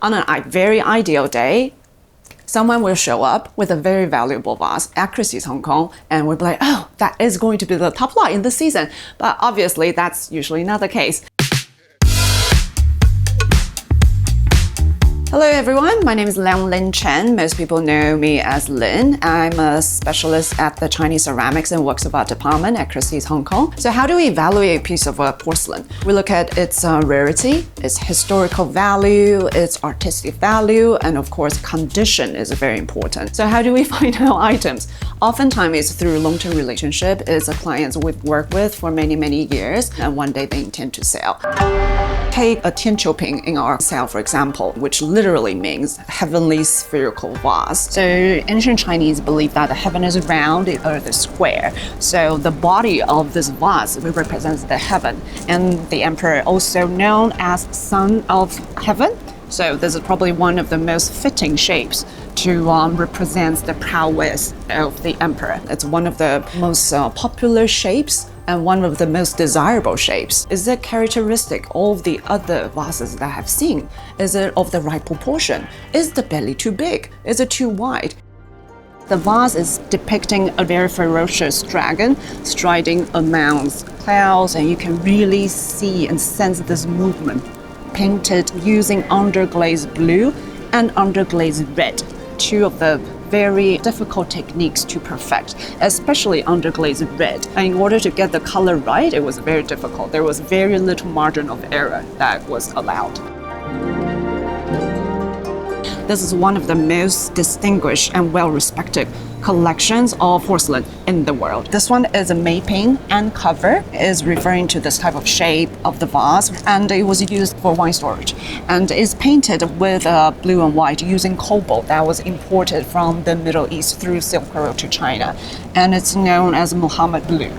On a very ideal day, someone will show up with a very valuable vase at Christie's Hong Kong, and we'll be like, oh, that is going to be the top lot in the season. But obviously, that's usually not the case. Hello everyone, my name is Liang-Lin Chen. Most people know me as Lin. I'm a specialist at the Chinese ceramics and works of art department at Christie's Hong Kong. So how do we evaluate a piece of porcelain? We look at its rarity, its historical value, its artistic value, and of course condition is very important. So how do we find out items? Oftentimes it's through long-term relationship. It's a clients we've worked with for many years, and one day they intend to sell. Take a tianqiuping in our sale, for example, which literally means heavenly spherical vase. So ancient Chinese believe that the heaven is round, the earth is square. So the body of this vase represents the heaven, and the emperor, also known as son of heaven. So this is probably one of the most fitting shapes to represent the prowess of the emperor. It's one of the most popular shapes and one of the most desirable shapes. Is it characteristic of the other vases that I have seen? Is it of the right proportion? Is the belly too big? Is it too wide? The vase is depicting a very ferocious dragon striding amongst clouds, and you can really see and sense this movement, painted using underglaze blue and underglaze red, two of the very difficult techniques to perfect, especially underglaze red. And in order to get the color right, it was very difficult. There was very little margin of error that was allowed. This is one of the most distinguished and well-respected collections of porcelain in the world. This one is a mapping and cover, is referring to this type of shape of the vase, and it was used for wine storage. And is painted with blue and white using cobalt that was imported from the Middle East through Silk Road to China, and it's known as Muhammad Blue.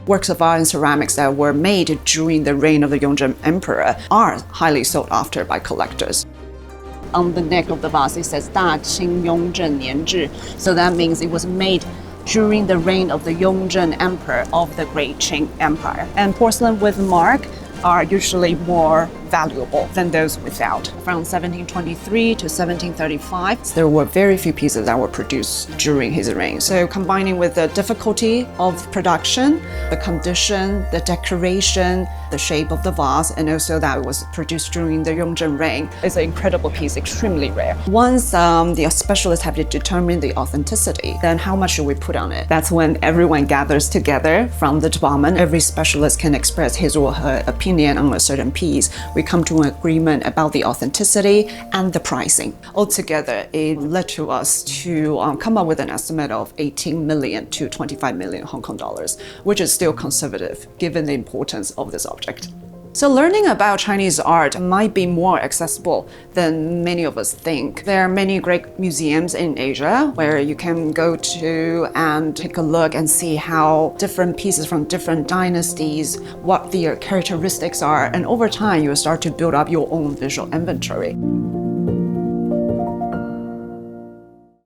Works of art and ceramics that were made during the reign of the Yongzheng Emperor are highly sought after by collectors. On the neck of the vase, it says 大清雍正年制. So that means it was made during the reign of the Yongzheng Emperor of the Great Qing Empire. And porcelain with mark are usually more valuable than those without. From 1723 to 1735, there were very few pieces that were produced during his reign. So combining with the difficulty of production, the condition, the decoration, the shape of the vase, and also that it was produced during the Yongzheng reign, is an incredible piece, extremely rare. Once the specialists have to determine the authenticity, then how much should we put on it? That's when everyone gathers together from the department. Every specialist can express his or her opinion on a certain piece. We come to an agreement about the authenticity and the pricing. Altogether, it led to us to come up with an estimate of 18 million to 25 million Hong Kong dollars, which is still conservative given the importance of this object. So learning about Chinese art might be more accessible than many of us think. There are many great museums in Asia where you can go to and take a look and see how different pieces from different dynasties, what their characteristics are, and over time you will start to build up your own visual inventory.